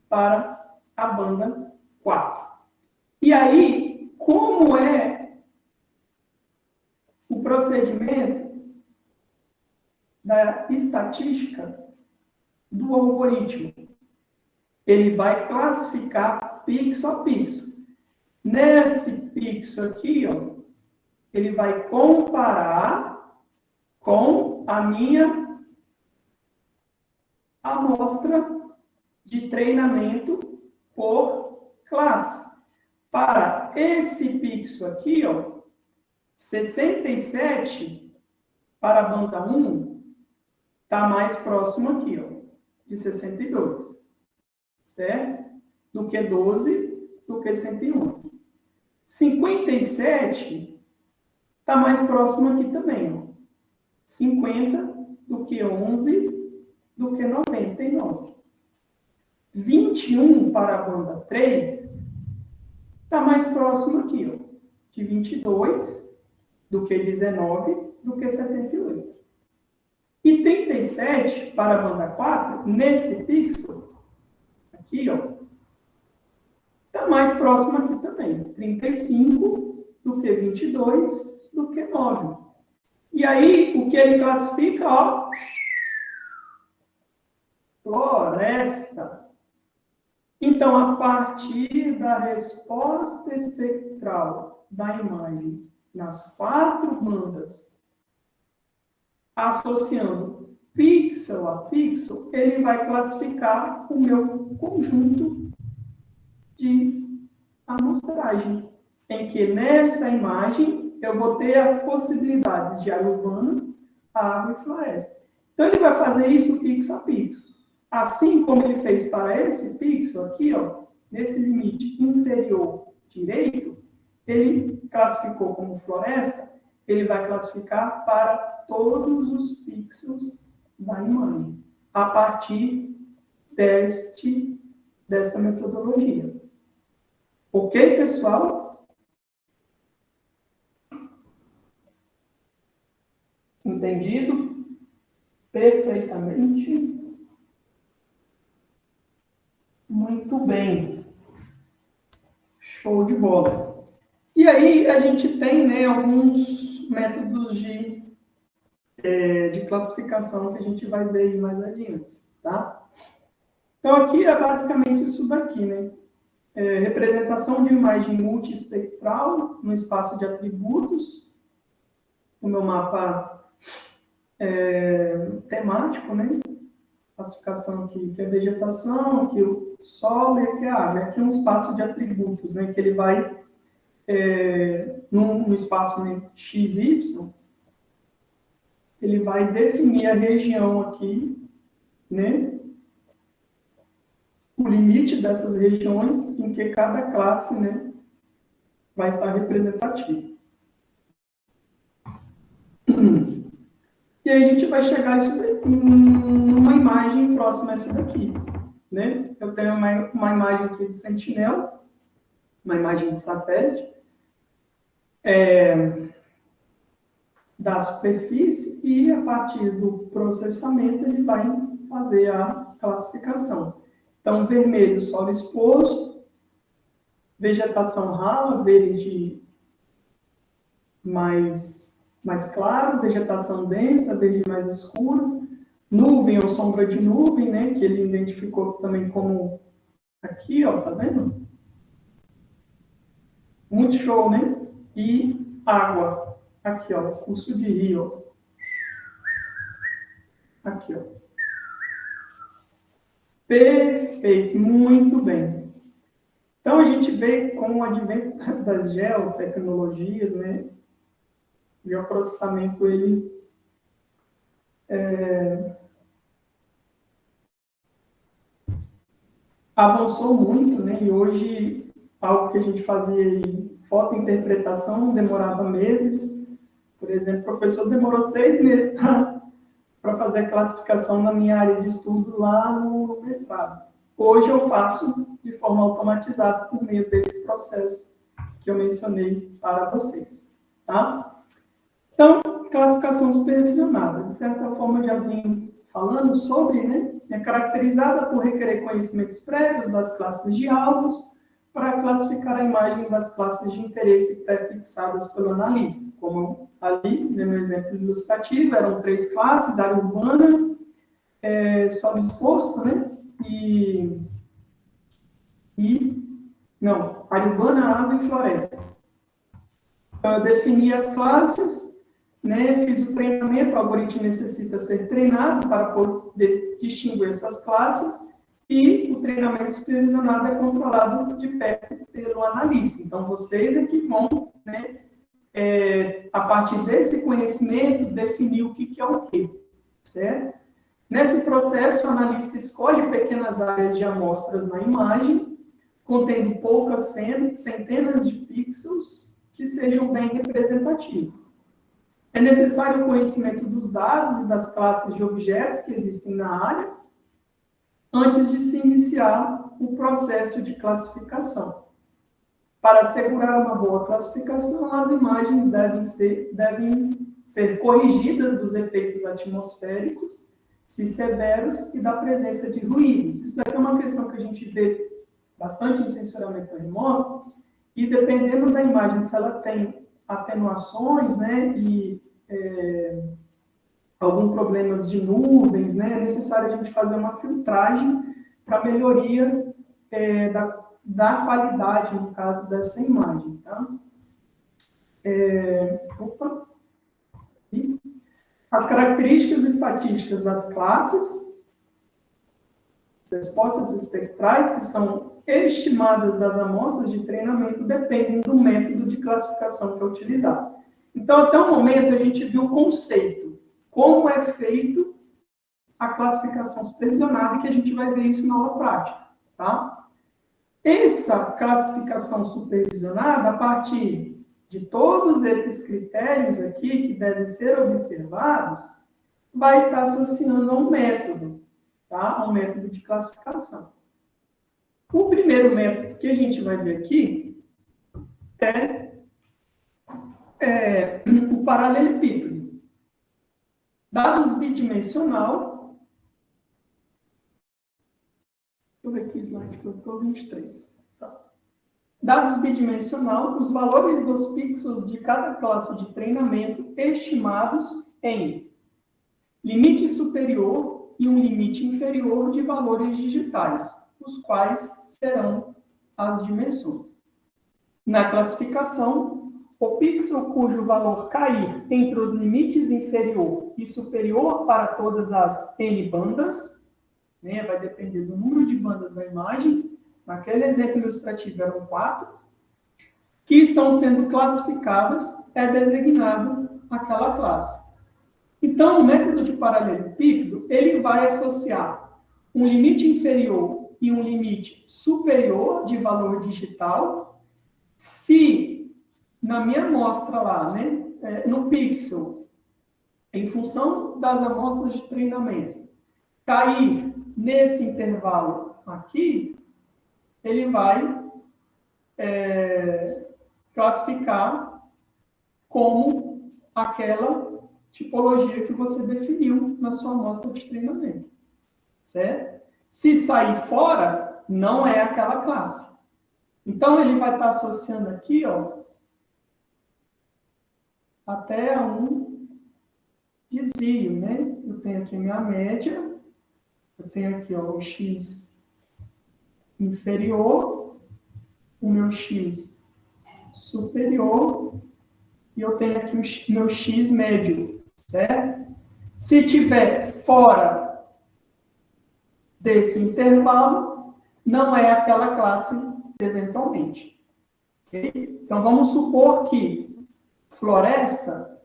para a banda 4. E aí, como é o procedimento da estatística do algoritmo? Ele vai classificar pixel a pixel. Nesse pixel aqui, ó, ele vai comparar com a minha amostra de treinamento por classe. Para esse pixel aqui, ó, 67 para a banda 1 está mais próximo aqui, ó, de 62, certo? Do que 12, do que 111. 57 está mais próximo aqui também, ó. 50 do que 11, do que 99. 21 para a banda 3 está mais próximo aqui, ó, de 22, do que 19, do que 78. E 37 para a banda 4, nesse pixel, aqui, ó, está mais próximo aqui também. 35 do que 22, do que 9. E aí, o que ele classifica, ó, floresta. Então, a partir da resposta espectral da imagem nas 4 bandas, associando pixel a pixel, ele vai classificar o meu conjunto de amostragem, em que nessa imagem eu vou ter as possibilidades de área urbana, água e floresta. Então, ele vai fazer isso pixel a pixel. Assim como ele fez para esse pixel aqui, ó, nesse limite inferior direito, ele classificou como floresta, ele vai classificar para todos os pixels da imagem, a partir desta metodologia. Ok, pessoal? Entendido? Perfeitamente. Muito bem. Show de bola. E aí, a gente tem, né, alguns métodos de classificação que a gente vai ver mais adiante, tá? Então, aqui é basicamente isso daqui, né? Representação de imagem multiespectral no espaço de atributos, o meu mapa temático, né? Classificação aqui, que é vegetação, aqui o solo e aqui a água. Aqui é um espaço de atributos, né? Que ele vai, no espaço, né, XY, ele vai definir a região aqui, né? O limite dessas regiões em que cada classe, né, vai estar representativa. E aí a gente vai chegar a isso numa imagem próxima a essa daqui, né? Eu tenho uma imagem aqui de Sentinel, uma imagem de satélite, da superfície, e a partir do processamento ele vai fazer a classificação. Então, vermelho, solo exposto, vegetação rala, verde mais claro, vegetação densa, verde mais escuro, nuvem ou sombra de nuvem, né, que ele identificou também como aqui, ó, tá vendo? Muito show, né? E água, aqui, ó, curso de rio, aqui, ó. Perfeito, muito bem. Então, a gente vê com o advento das geotecnologias, né, o geoprocessamento, ele avançou muito, né, e hoje, algo que a gente fazia em fotointerpretação demorava meses. Por exemplo, o professor demorou 6 meses para fazer a classificação na minha área de estudo lá no mestrado. Hoje eu faço de forma automatizada por meio desse processo que eu mencionei para vocês, tá? Então, classificação supervisionada. De certa forma, já vim falando sobre, né? É caracterizada por requerer conhecimentos prévios das classes de alvos para classificar a imagem das classes de interesse pré-fixadas pelo analista. Como ali, no meu exemplo ilustrativo, eram 3 classes: área urbana, solo exposto, né? Área urbana, água e floresta. Então, eu defini as classes, né, fiz o treinamento, o algoritmo necessita ser treinado para poder distinguir essas classes, e o treinamento supervisionado é controlado de perto pelo analista. Então, vocês é que vão, né, a partir desse conhecimento, definir o que é o quê, certo? Nesse processo, o analista escolhe pequenas áreas de amostras na imagem, contendo poucas centenas de pixels que sejam bem representativos. É necessário o conhecimento dos dados e das classes de objetos que existem na área antes de se iniciar o processo de classificação. Para assegurar uma boa classificação, as imagens devem ser corrigidas dos efeitos atmosféricos, se severos, e da presença de ruídos. Isso daqui é uma questão que a gente vê bastante em sensoramento remoto, e dependendo da imagem, se ela tem atenuações, né, e algum problemas de nuvens, né, é necessário a gente fazer uma filtragem para melhoria da qualidade, no caso dessa imagem, tá? As características estatísticas das classes, as respostas espectrais, que são estimadas das amostras de treinamento, dependem do método de classificação que é utilizado. Então, até o momento, a gente viu o conceito, como é feito a classificação supervisionada, e que a gente vai ver isso na aula prática, tá? Essa classificação supervisionada, a partir de todos esses critérios aqui que devem ser observados, vai estar associando a um método, tá? A um método de classificação. O primeiro método que a gente vai ver aqui é o paralelepípedo. Dados bidimensional. Deixa eu ver aqui o slide que eu estou, 23. Tá. Dados bidimensional, os valores dos pixels de cada classe de treinamento estimados em limite superior e um limite inferior de valores digitais, os quais serão as dimensões. Na classificação, o pixel cujo valor cair entre os limites inferior e superior para todas as n bandas, né, vai depender do número de bandas da imagem, naquele exemplo ilustrativo eram 4, que estão sendo classificadas, é designado aquela classe. Então, o método de paralelepípedo, ele vai associar um limite inferior e um limite superior de valor digital, se na minha amostra lá, né, no pixel, em função das amostras de treinamento, cair nesse intervalo aqui, ele vai classificar como aquela tipologia que você definiu na sua amostra de treinamento, certo? Se sair fora, não é aquela classe. Então, ele vai estar associando aqui, ó, até um desvio, né? Eu tenho aqui minha média, eu tenho aqui, ó, o X inferior, o meu X superior, e eu tenho aqui o meu X médio, certo? Se tiver fora desse intervalo, não é aquela classe eventualmente. Okay? Então, vamos supor que floresta,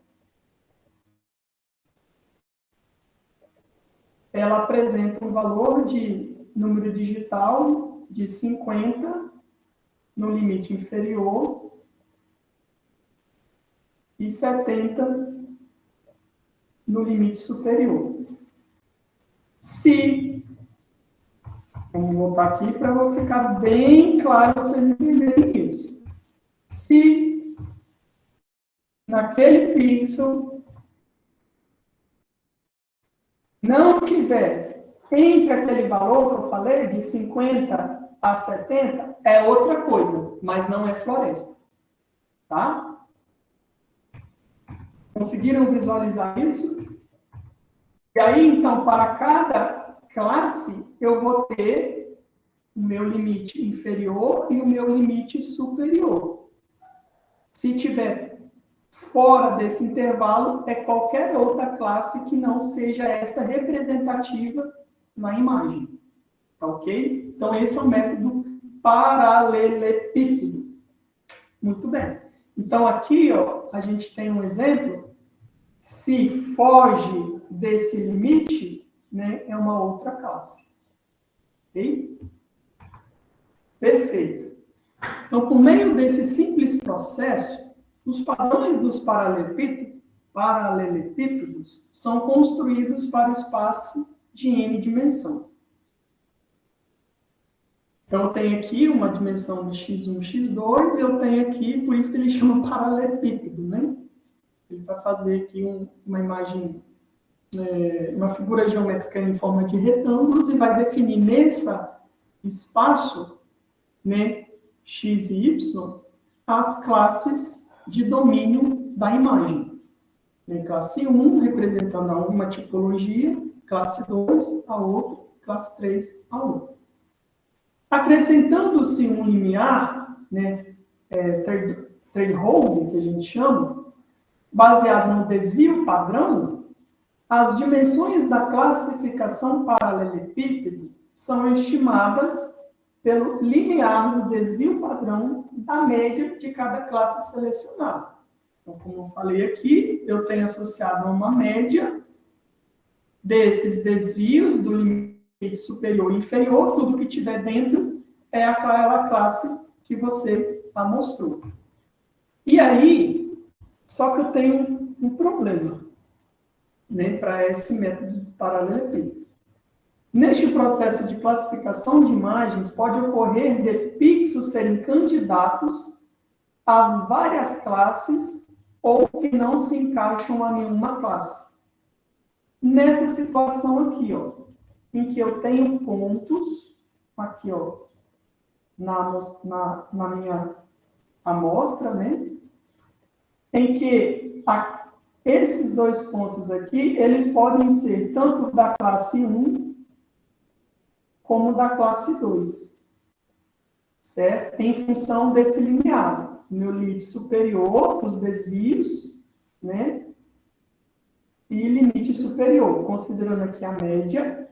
ela apresenta um valor de número digital de 50 no limite inferior e 70 no limite superior. Se, vamos voltar aqui para eu ficar bem claro para vocês entenderem isso. Se naquele pixel não tiver entre aquele valor que eu falei, de 50 a 70, é outra coisa, mas não é floresta. Tá? Conseguiram visualizar isso? E aí, então, para cada classe, eu vou ter o meu limite inferior e o meu limite superior. Se tiver fora desse intervalo, é qualquer outra classe que não seja esta representativa na imagem. Tá ok? Então, esse é o método paralelepípedo. Muito bem. Então, aqui, ó, a gente tem um exemplo. Se foge desse limite, né, é uma outra classe. Ok? Perfeito. Então, por meio desse simples processo, os padrões dos paralelepípedos são construídos para o espaço de n dimensão. Então, eu tenho aqui uma dimensão de x1, x2, eu tenho aqui, por isso que ele chama paralelepípedo, né? Ele vai fazer aqui uma imagem, uma figura geométrica em forma de retângulos e vai definir nesse espaço, né, x e y, as classes de domínio da imagem. Classe 1, representando uma tipologia, classe 2, a outra, classe 3, a outra. Acrescentando-se um limiar, né, threshold, que a gente chama, baseado no desvio padrão, as dimensões da classificação paralelepípedo são estimadas pelo limiar do desvio padrão da média de cada classe selecionada. Então, como eu falei aqui, eu tenho associado a uma média desses desvios do limite superior e inferior, tudo que tiver dentro é aquela classe que você mostrou. E aí, só que eu tenho um problema, né, para esse método de paralelepípedo. Neste processo de classificação de imagens, pode ocorrer de pixels serem candidatos às várias classes ou que não se encaixam a nenhuma classe. Nessa situação aqui, ó, em que eu tenho pontos, aqui, ó, na minha amostra, né, em que esses dois pontos aqui, eles podem ser tanto da classe 1 como da classe 2, certo? Em função desse limiar. Meu limite superior, os desvios, né? E limite superior, considerando aqui a média,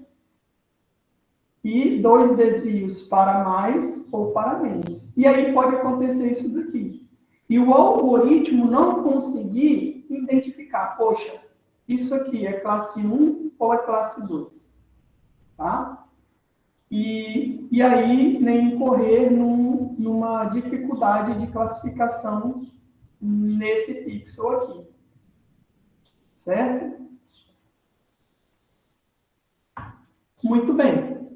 e 2 desvios para mais ou para menos. E aí pode acontecer isso daqui. E o algoritmo não conseguir identificar, poxa, isso aqui é classe 1 ou é classe 2. Tá? E aí nem incorrer numa dificuldade de classificação nesse pixel aqui. Certo? Muito bem.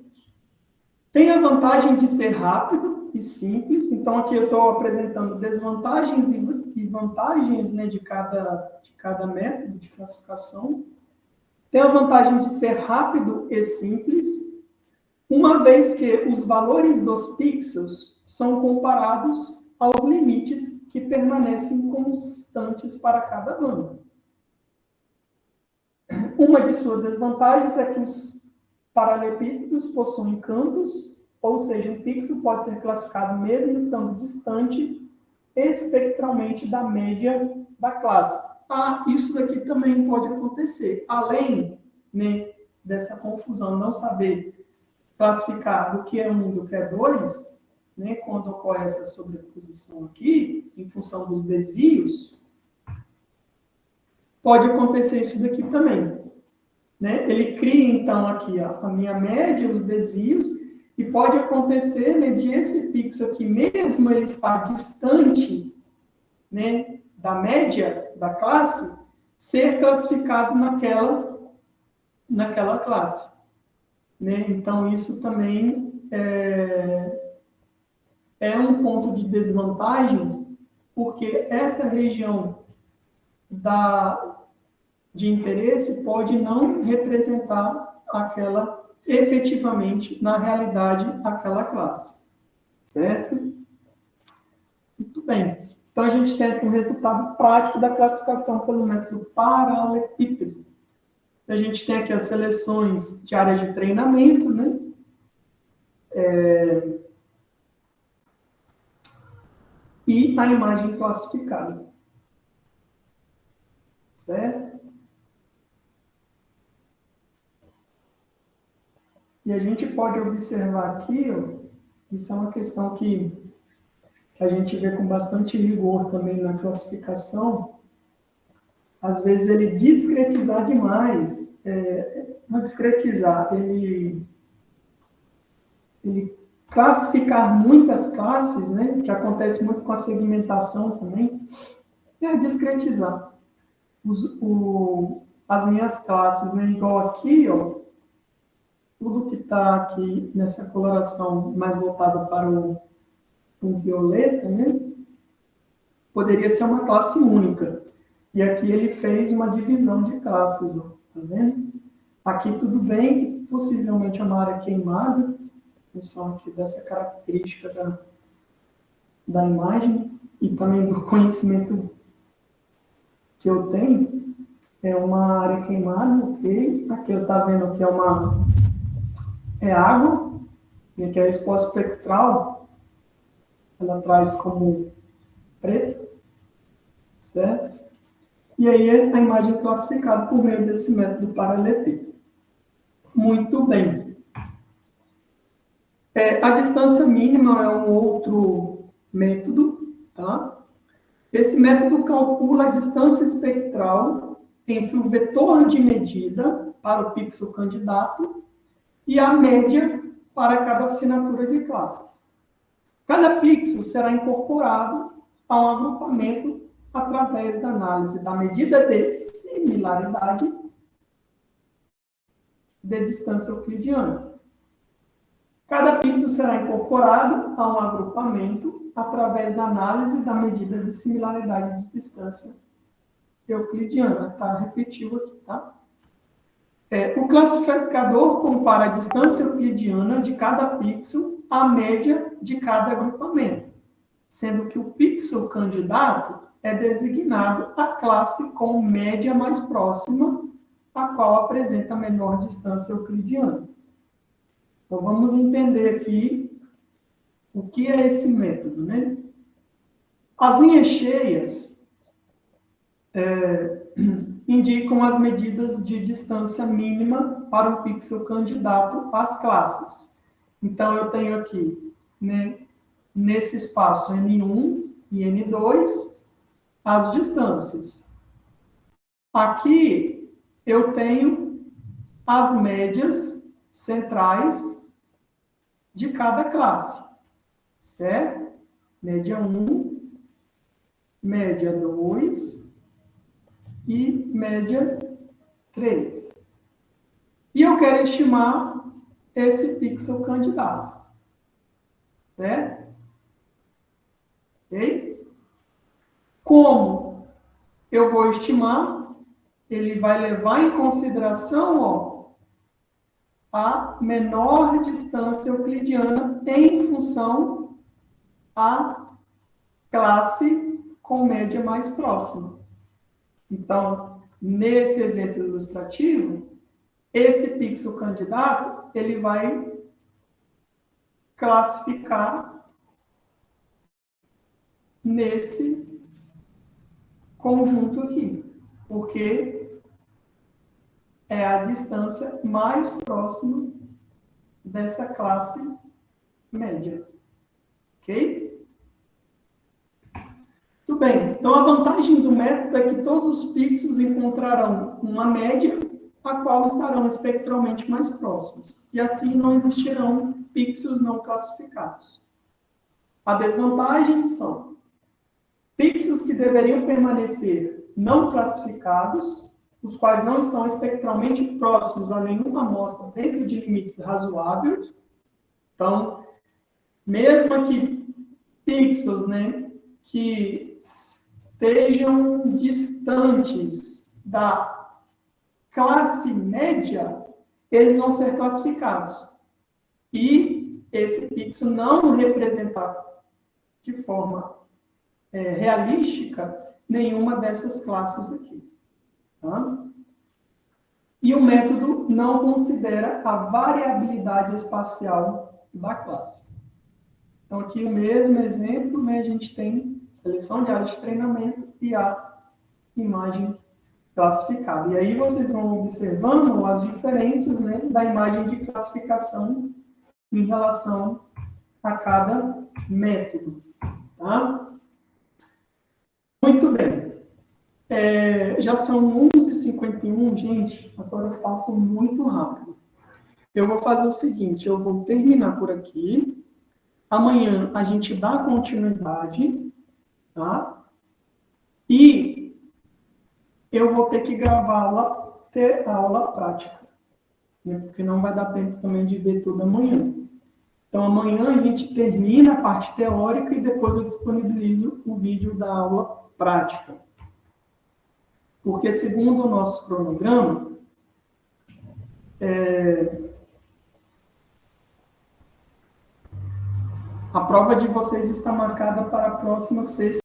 Tem a vantagem de ser rápido e simples. Então, aqui eu estou apresentando desvantagens e vantagens, né, de cada método de classificação. Tem a vantagem de ser rápido e simples, uma vez que os valores dos pixels são comparados aos limites que permanecem constantes para cada banda. Uma de suas desvantagens é que os paralelepípedos possuem campos, ou seja, um pixel pode ser classificado mesmo estando distante espectralmente da média da classe. Isso daqui também pode acontecer. Além, né, dessa confusão, não saber classificar do que é 1 do que é 2, né, quando ocorre essa sobreposição aqui, em função dos desvios, pode acontecer isso daqui também. Né? Ele cria, então, aqui a minha média, os desvios, e pode acontecer, né, de esse pixel aqui, mesmo ele estar distante, né, da média da classe, ser classificado naquela classe. Né? Então, isso também é um ponto de desvantagem, porque essa região de interesse pode não representar efetivamente, na realidade, aquela classe. Certo? Muito bem. Então, a gente tem aqui um resultado prático da classificação pelo método paralelepípedo. A gente tem aqui as seleções de área de treinamento, né? E a imagem classificada. Certo? E a gente pode observar aqui, ó, isso é uma questão que a gente vê com bastante rigor também na classificação. Às vezes ele discretizar demais, não discretizar, ele classificar muitas classes, né, que acontece muito com a segmentação também, é discretizar. As minhas classes, né, igual aqui, ó, tudo que está aqui nessa coloração mais voltada para o violeta, né, poderia ser uma classe única. E aqui ele fez uma divisão de classes, ó, tá vendo? Aqui tudo bem, que possivelmente é uma área queimada, em função aqui dessa característica da imagem e também do conhecimento que eu tenho. É uma área queimada, ok? Aqui eu estou vendo que é água, e aqui a resposta espectral, ela traz como preto, certo? E aí a imagem é classificada por meio desse método paralelepípedo. Muito bem. A distância mínima é um outro método, tá? Esse método calcula a distância espectral entre o vetor de medida para o pixel candidato e a média para cada assinatura de classe. Cada pixel será incorporado a um agrupamento através da análise da medida de similaridade de distância euclidiana. Cada pixel será incorporado a um agrupamento através da análise da medida de similaridade de distância euclidiana. Tá? Repetido aqui, tá? O classificador compara a distância euclidiana de cada pixel à média de cada agrupamento, sendo que o pixel candidato é designado a classe com média mais próxima, a qual apresenta a menor distância euclidiana. Então, vamos entender aqui o que é esse método, né? As linhas cheias indicam as medidas de distância mínima para o pixel candidato às classes. Então, eu tenho aqui, né, nesse espaço N1 e N2, as distâncias. Aqui, eu tenho as médias centrais de cada classe, certo? Média 1, média 2 e média 3. E eu quero estimar esse pixel candidato. Certo? Ok? Como eu vou estimar? Ele vai levar em consideração, ó, a menor distância euclidiana em função a classe com média mais próxima. Então, nesse exemplo ilustrativo, esse pixel candidato, ele vai classificar nesse conjunto aqui, porque é a distância mais próxima dessa classe média. Ok? Tudo bem. Então, a vantagem do método é que todos os pixels encontrarão uma média a qual estarão espectralmente mais próximos. E assim não existirão pixels não classificados. A desvantagem são pixels que deveriam permanecer não classificados, os quais não estão espectralmente próximos a nenhuma amostra dentro de limites razoáveis. Então, mesmo que pixels, né, que estejam distantes da classe média, eles vão ser classificados. E esse pixel não representar de forma realística nenhuma dessas classes aqui. Tá? E o método não considera a variabilidade espacial da classe. Então, aqui o mesmo exemplo, né, a gente tem seleção de área de treinamento e a imagem classificada. E aí vocês vão observando as diferenças, né, da imagem de classificação em relação a cada método. Tá? Muito bem. Já são 11h51, gente, as horas passam muito rápido. Eu vou fazer o seguinte, eu vou terminar por aqui. Amanhã a gente dá continuidade, tá? E eu vou ter que gravar a aula prática, né? Porque não vai dar tempo também de ver tudo amanhã. Então, amanhã a gente termina a parte teórica e depois eu disponibilizo o vídeo da aula prática. Porque, segundo o nosso cronograma, a prova de vocês está marcada para a próxima sexta.